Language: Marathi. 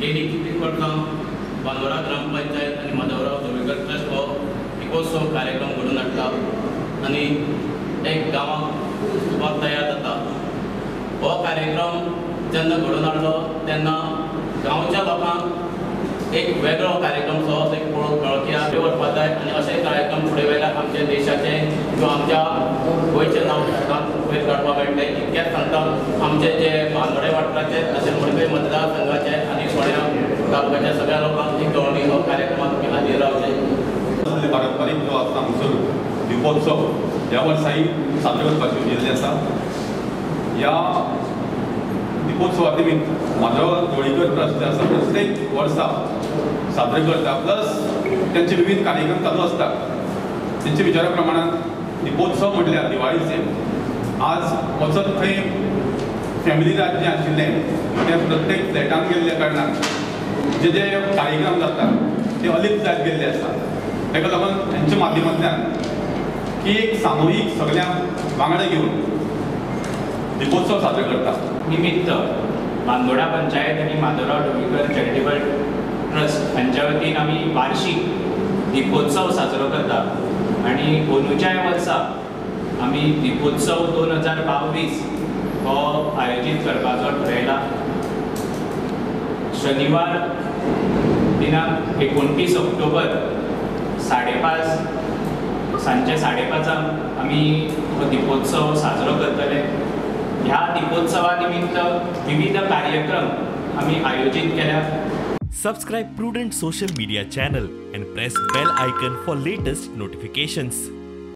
गेली कितलीं वर्सां बांदोडा ग्रामपंचायत आनी माधवराव धोळीकर ट्रस्ट हो दिपोत्सव कार्यक्रम घडोवन हाडटा आनी एक गांवाक सुवात तयार जाता। हो कार्यक्रम जेन्ना घडोवन हाडलो तेन्ना गांवच्या लोकांक एक वेगळो कार्यक्रम सो एक वळखी व्हरपा जाय आनी अशे कार्यक्रम फुडें व्हेल्यार आमच्या देशाचें किंवा आमच्या गोंयचें नांव वयर काडपाक मेळटलें। इतकेंच सांगता आमचे जे बांदोडे वाठाराचे तशेंच मडकय मतदारसंघाचे आनी फोंड्या तालुक्याच्या सगळ्या लोकांक ही कळवणी हो कार्यक्रमाक तुमी हाजीर रावचे। पारंपारीक जो आसा आमचो दिपोत्सव ह्या वर्साही साजरो करपाची येयल्ली आसा। ह्या दिपोत्सवा निमित्त माधवराव धोळीकर ट्रस्ट जे आसा प्रत्येक वर्सा साजरे करता, प्लस त्यांचे विविध कार्यक्रम चालू असतात। त्यांच्या विचारा प्रमाणात दिपोत्सव म्हटल्यार दिवाळीचे आज वचत थंय फॅमिली राज्य आशिल्लें ते प्रत्येक फ्लॅटान गेल्ल्या कारणान जे जे कार्यक्रम जातात ते अलिप्त जायत गेल्ले आसा। ताका लागून त्यांच्या माध्यमांतल्यान की एक सामुहीक सगळ्यांक वांगडा घेवन दिपोत्सव साजरो करता। निमित्त बांदोडा पंचायत आणि माधवराव धोळीकर चॅरिटेबल ट्रस्ट हांच्या वतीन आमी वार्षिक दिपोत्सव साजरो करता आणि अंदूच्या वर्सा आमी दिपोत्सव 2022 हो आयोजीत करपाचो थारायला। शनिवार दिनांक 29 ऑक्टोबर 5:30 सांजे 5:30 आमी हो दिपोत्सव साजरो करतले। ह्या दीपोत्सवा निमित्त विविध कार्यक्रम आम्ही आयोजित केल्या। Subscribe Prudent social media channel and press bell icon for latest notifications.